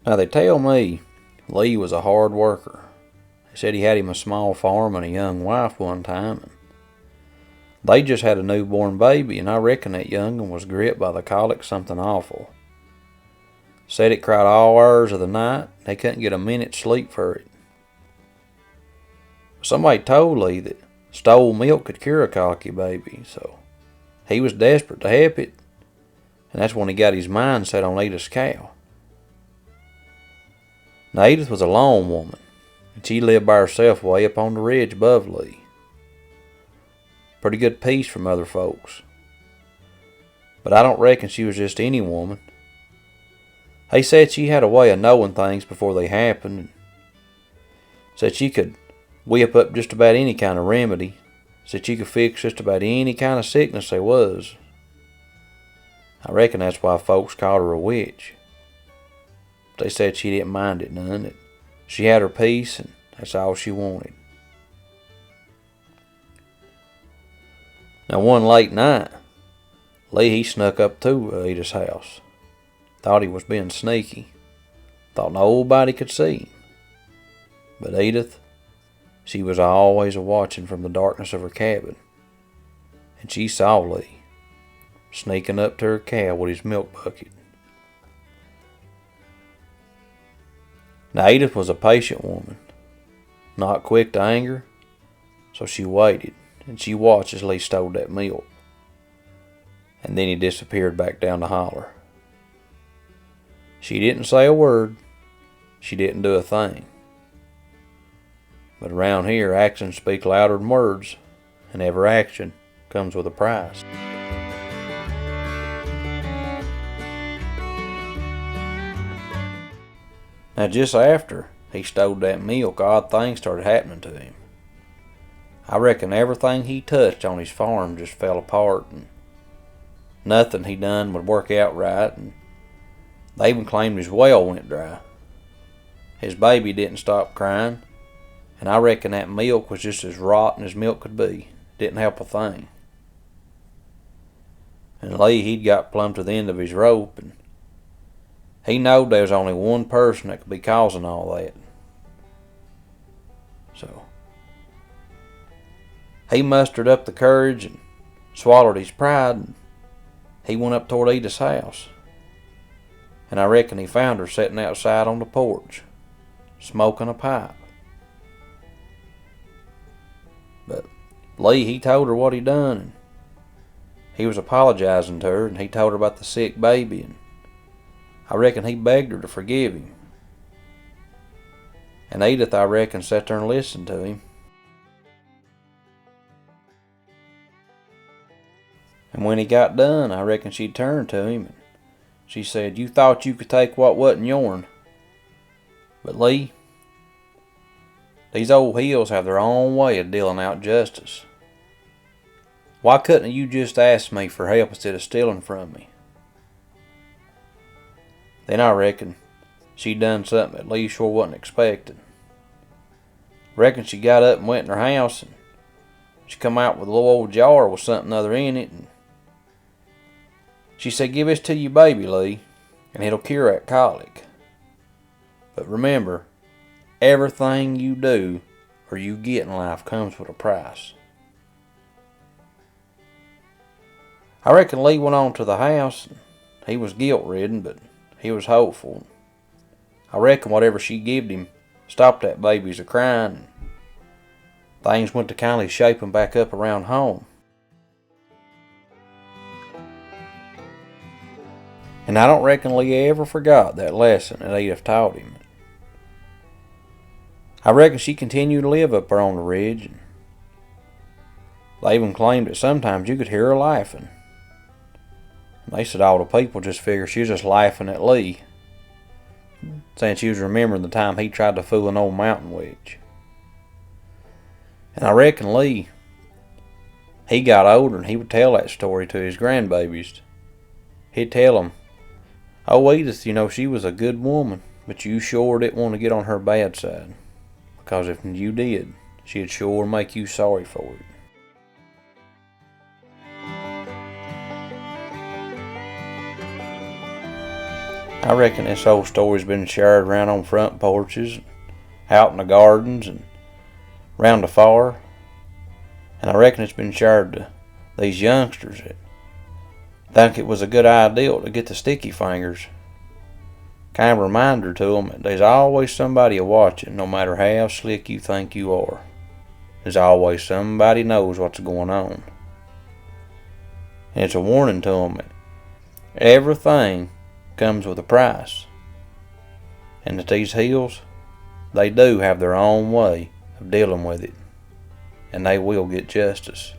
Now they tell me Lee was a hard worker. They said he had him a small farm and a young wife one time. And they just had a newborn baby, and I reckon that young'un was gripped by the colic something awful. Said it cried all hours of the night. They couldn't get a minute's sleep for it. Somebody told Lee that stole milk could cure a colicky baby, so he was desperate to help it, and that's when he got his mind set on Edith's cow. Now Edith was a lone woman, and she lived by herself way up on the ridge above Lee. Pretty good piece from other folks. But I don't reckon she was just any woman. He said she had a way of knowing things before they happened, and said she could whip up just about any kind of remedy. Said she could fix just about any kind of sickness there was. I reckon that's why folks called her a witch. But they said she didn't mind it none, that she had her peace and that's all she wanted. Now one late night, Lee he snuck up to Edith's house. Thought he was being sneaky. Thought nobody could see him. But Edith, she was always a-watching from the darkness of her cabin. And she saw Lee sneaking up to her cow with his milk bucket. Now Edith was a patient woman, not quick to anger, so she waited, and she watched as Lee stole that milk. And then he disappeared back down the holler. She didn't say a word. She didn't do a thing. But around here, actions speak louder than words, and every action comes with a price. Now just after he stole that milk, odd things started happening to him. I reckon everything he touched on his farm just fell apart, and nothing he done would work out right, and they even claimed his well went dry. His baby didn't stop crying, and I reckon that milk was just as rotten as milk could be. Didn't help a thing. And Lee, he'd got plumb to the end of his rope, and he knowed there was only one person that could be causing all that. So he mustered up the courage and swallowed his pride, and he went up toward Edith's house. And I reckon he found her sitting outside on the porch, smoking a pipe. But Lee, he told her what he done, and he was apologizing to her, and he told her about the sick baby, and I reckon he begged her to forgive him. And Edith, I reckon, sat there and listened to him. And when he got done, I reckon she turned to him and she said, "You thought you could take what wasn't yourn. But Lee, these old hills have their own way of dealing out justice. Why couldn't you just ask me for help instead of stealing from me?" Then I reckon she done something that Lee sure wasn't expecting. Reckon she got up and went in her house, and she come out with a little old jar with something other in it, and she said, "Give this to your baby, Lee, and it'll cure that colic. But remember, everything you do or you get in life comes with a price." I reckon Lee went on to the house, and he was guilt-ridden, but he was hopeful. I reckon whatever she gived him stopped that baby's a-crying, and things went to kindly shaping back up around home. And I don't reckon Lee ever forgot that lesson that Edith taught him. I reckon she continued to live up there on the ridge, and they even claimed that sometimes you could hear her laughing. And they said all the people just figured she was just laughing at Lee, saying she was remembering the time he tried to fool an old mountain witch. And I reckon Lee, he got older and he would tell that story to his grandbabies. He'd tell them, "Oh, Edith, she was a good woman, but you sure didn't want to get on her bad side. Because if you did, she'd sure make you sorry for it." I reckon this old story's been shared around on front porches, out in the gardens, and round the fire. And I reckon it's been shared to these youngsters that think it was a good idea to get the sticky fingers. Kind of reminder to them that there's always somebody a-watching, no matter how slick you think you are. There's always somebody knows what's going on. And it's a warning to them that everything comes with a price. And that these hills, they do have their own way of dealing with it. And they will get justice.